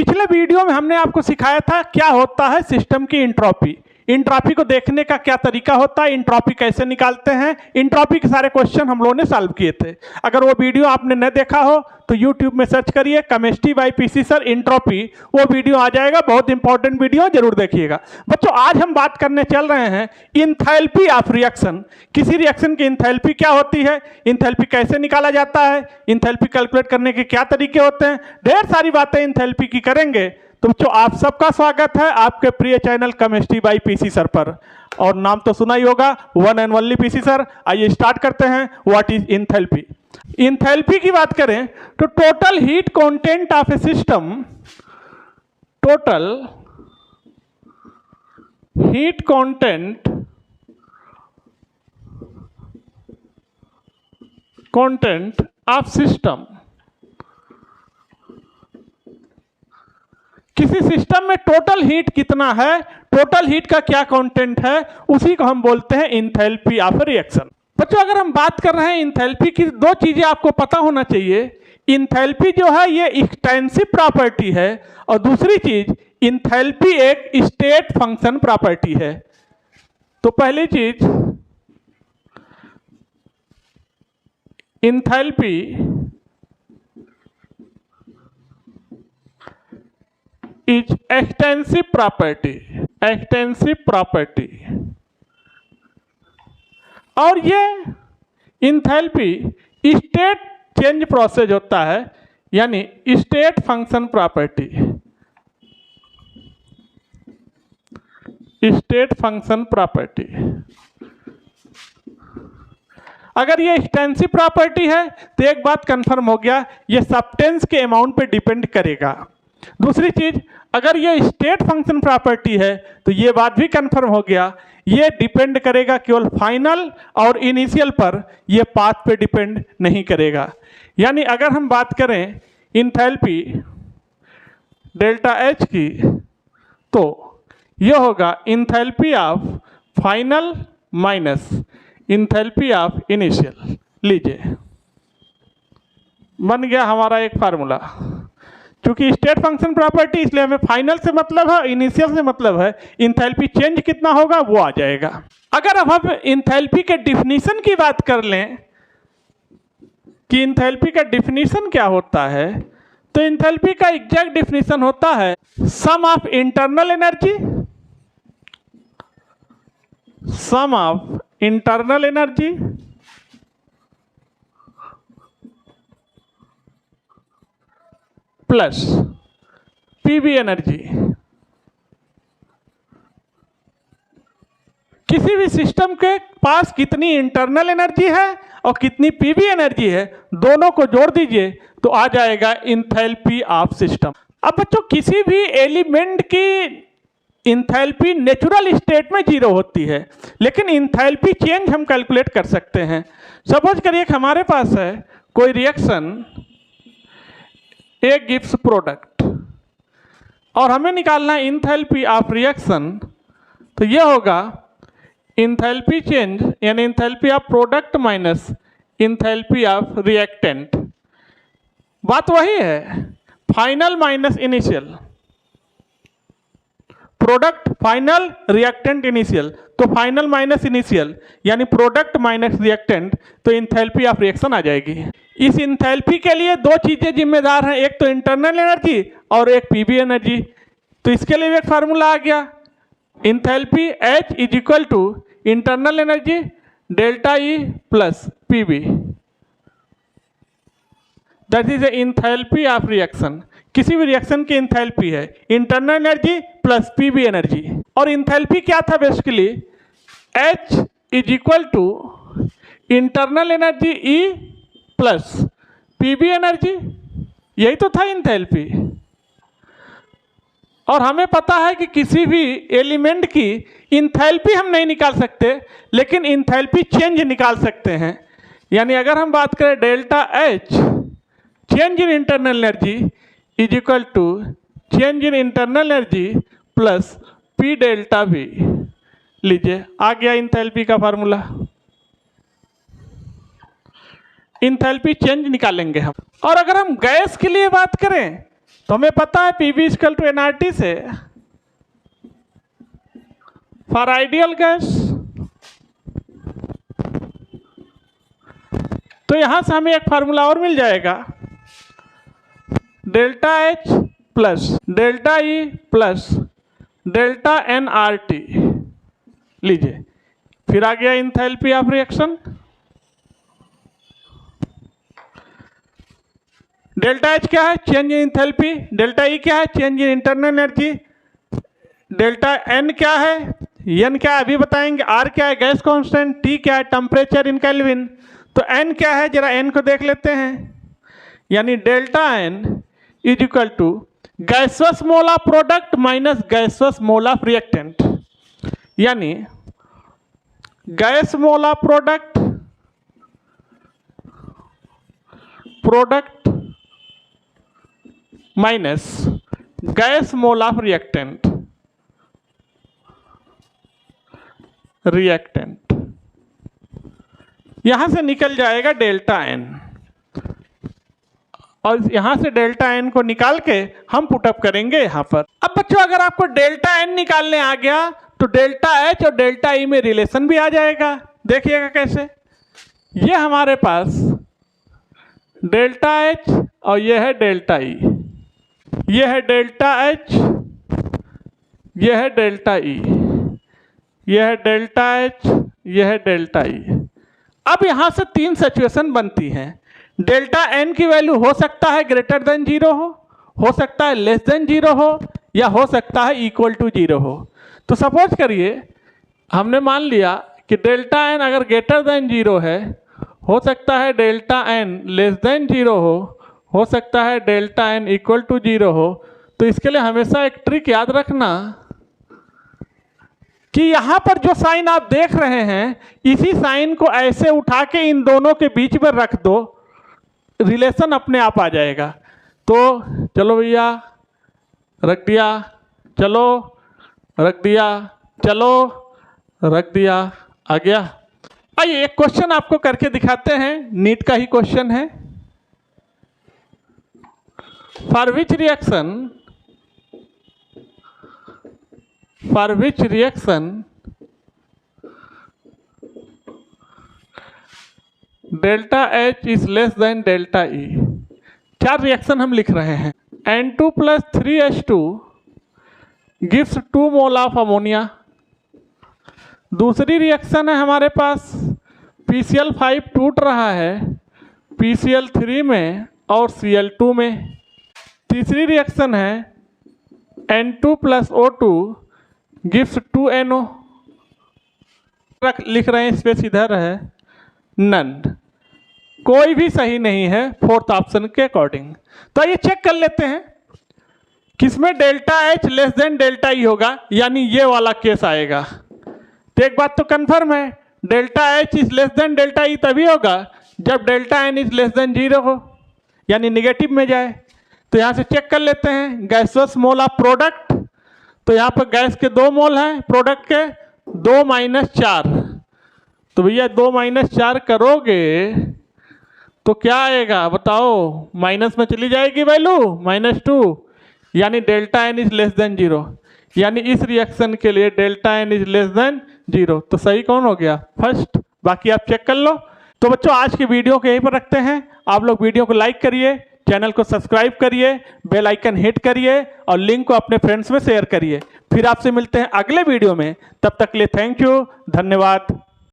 पिछले वीडियो में हमने आपको सिखाया था क्या होता है सिस्टम की इंट्रॉपी। इंट्रॉपी को देखने का क्या तरीका होता है, इंट्रॉपी कैसे निकालते हैं, इंट्रॉपी के सारे क्वेश्चन हम लोगों ने सॉल्व किए थे। अगर वो वीडियो आपने न देखा हो तो यूट्यूब में सर्च करिए chemistry bye PC sir entropy, वो वीडियो आ जाएगा। बहुत इंपॉर्टेंट वीडियो, जरूर देखिएगा। बच्चों आज हम बात करने चल रहे हैं इंथैल्पी ऑफ रिएक्शन। किसी रिएक्शन की इंथैल्पी क्या होती है, इंथैल्पी कैसे निकाला जाता है, इंथैल्पी कैलकुलेट करने के क्या तरीके होते हैं, ढेर सारी बातें इंथैल्पी की करेंगे। तो बच्चों आप सबका स्वागत है आपके प्रिय channel chemistry bye PC sir पर। और नाम तो सुना ही होगा, one and only PC sir. आइए स्टार्ट करते हैं। What is enthalpy. इंथैल्पी की बात करें तो total heat content of A system, total heat content of system. किसी सिस्टम में टोटल हीट कितना है, टोटल हीट का क्या कंटेंट है, उसी को हम बोलते हैं इंथैल्पी ऑफ रिएक्शन। बच्चों अगर हम बात कर रहे हैं इंथैल्पी की, दो चीजें आपको पता होना चाहिए। इंथैल्पी जो है ये एक्सटेंसिव प्रॉपर्टी है, और दूसरी चीज इंथैल्पी एक स्टेट फंक्शन प्रॉपर्टी है। तो पहली चीज enthalpy is extensive property, extensive property. और ये इंथैल्पी स्टेट चेंज प्रोसेस होता है, यानी state function property, state function property. अगर ये एक्सटेंसिव प्रॉपर्टी है तो एक बात कंफर्म हो गया, ये सब्सटेंस के अमाउंट पे डिपेंड करेगा। दूसरी चीज अगर ये स्टेट फंक्शन प्रॉपर्टी है तो ये बात भी कंफर्म हो गया, ये डिपेंड करेगा केवल फाइनल और इनिशियल पर, ये पाथ पे डिपेंड नहीं करेगा। यानी अगर हम बात करें इंथैल्पी डेल्टा एच की, तो ये होगा enthalpy of final minus enthalpy of initial. लीजिए बन गया हमारा एक फार्मूला। क्योंकि स्टेट फंक्शन प्रॉपर्टी इसलिए हमें फाइनल से मतलब है, इनिशियल से मतलब है, इंथैल्पी चेंज कितना होगा वो आ जाएगा। अगर अब हम इंथैल्पी के डिफिनीशन की बात कर लें कि इंथैल्पी का डिफिनीशन क्या होता है, तो इंथैल्पी का एग्जैक्ट डिफिनीशन होता है sum of internal energy, sum of internal energy plus PV energy. किसी भी सिस्टम के पास कितनी इंटरनल एनर्जी है और कितनी पीवी एनर्जी है, दोनों को जोड़ दीजिए तो आ जाएगा इंथैल्पी ऑफ सिस्टम। अब बच्चों किसी भी एलिमेंट की इंथैल्पी नेचुरल स्टेट में 0 होती है, लेकिन इंथैल्पी चेंज हम कैलकुलेट कर सकते हैं। सपोज करिए कि हमारे पास है कोई रिएक्शन ए गिव्स प्रोडक्ट, और हमें निकालना है इंथैल्पी ऑफ रिएक्शन। तो यह होगा इंथैल्पी चेंज यानी enthalpy of product minus enthalpy of reactant. बात वही है, final minus initial, product final, reactant initial. तो फाइनल माइनस इनिशियल यानी प्रोडक्ट माइनस रिएक्टेंट, तो इंथैल्पी ऑफ रिएक्शन आ जाएगी। इस इंथैल्पी के लिए दो चीजें जिम्मेदार हैं, एक तो इंटरनल एनर्जी और एक पीवी एनर्जी। तो इसके लिए एक फार्मूला आ गया, enthalpy H is equal to internal energy delta E plus PV, that is enthalpy of reaction. किसी भी रिएक्शन की इंथैल्पी है internal energy plus PV energy. और इंथैल्पी क्या था basically, H is equal to internal energy E plus PV energy, यही तो था इंथैल्पी। और हमें पता है कि किसी भी एलिमेंट की इंथैल्पी हम नहीं निकाल सकते, लेकिन इंथैल्पी चेंज निकाल सकते हैं। यानी अगर हम बात करें delta H change in internal energy is equal to change in internal energy plus P delta V। लीजिए आ गया इंथैल्पी का फार्मूला। इंथैल्पी चेंज निकालेंगे हम। और अगर हम गैस के लिए बात करें तो हमें पता है PV इक्वल टू nRT से फॉर आइडियल गैस। तो यहां से हमें एक फार्मूला और मिल जाएगा, delta H plus delta E plus delta nRT। लीजिए, फिर आ गया enthalpy of reaction. Delta H क्या है? Change in enthalpy. Delta E क्या है? Change in internal energy. Delta N क्या है? N क्या है अभी बताएंगे। R क्या है? Gas constant. T क्या है? Temperature in kelvin. तो N क्या है? जरा N को देख लेते हैं। यानी delta N is equal to gaseous mole of product minus gaseous mole of reactant. यानी gas mole of product minus gas mole of reactant यहां से निकल जाएगा डेल्टा N, और यहां से डेल्टा N को निकाल के हम पुटअप करेंगे यहां पर। अब बच्चों अगर आपको डेल्टा N निकालने आ गया तो डेल्टा H और डेल्टा E में रिलेशन भी आ जाएगा। देखिएगा कैसे। ये हमारे पास डेल्टा H और ये है डेल्टा E, ये है डेल्टा H, ये है डेल्टा E, ये है डेल्टा H, ये है डेल्टा E। अब यहां से तीन सिचुएशन बनती हैं। डेल्टा N की वैल्यू हो सकता है ग्रेटर देन 0 हो सकता है लेस देन 0 हो, या हो सकता है इक्वल टू 0 हो। तो सपोज करिए हमने मान लिया कि डेल्टा N अगर ग्रेटर देन 0 है, हो सकता है डेल्टा N लेस देन 0 हो सकता है डेल्टा N इक्वल टू 0 हो। तो इसके लिए हमेशा एक ट्रिक याद रखना कि यहाँ पर जो साइन आप देख रहे हैं, इसी साइन को ऐसे उठा के इन दोनों के बीच में रख दो, रिलेशन अपने आप आ जाएगा। तो चलो भैया रख दिया, चलो रख दिया, चलो रख दिया, आ गया। आइए एक क्वेश्चन आपको करके दिखाते हैं, नीट का ही क्वेश्चन है। For which reaction delta H is less than delta E। चार रिएक्शन हम लिख रहे हैं। N2 plus 3H2 gives 2 mole of ammonia. दूसरी रिएक्शन है हमारे पास PCl5 टूट रहा है PCl3 में और Cl2 में। तीसरी रिएक्शन है N2 plus O2 gives 2NO। लिख रहे हैं, स्पेस इधर है, नन। कोई भी सही नहीं है फोर्थ ऑप्शन के अकॉर्डिंग। तो आइए चेक कर लेते हैं किसमें delta H less than delta E होगा, यानी ये वाला केस आएगा। तो एक बात तो कंफर्म है, delta H is less than delta E तभी होगा जब delta N is less than 0 हो, यानी निगेटिव में जाए। तो यहाँ से चेक कर लेते हैं गैसवस मोल ऑफ प्रोडक्ट। तो यहाँ पर गैस के 2 मोल हैं, प्रोडक्ट के 2 माइनस 4। तो भैया 2 माइनस 4 करोगे तो क्या आएगा बताओ, माइनस में चली जाएगी वैल्यू -2, यानी delta N is less than 0। यानी इस रिएक्शन के लिए delta N is less than 0। तो सही कौन हो गया? फर्स्ट। बाकी आप चेक कर लो। तो बच्चों आज के वीडियो को यहीं पर रखते हैं। आप लोग वीडियो को लाइक करिए, चैनल को सब्सक्राइब करिए, बेल आइकन हिट करिए और लिंक को अपने फ्रेंड्स में शेयर करिए। फिर आपसे मिलते हैं अगले वीडियो में। तब तक के लिए थैंक यू, धन्यवाद।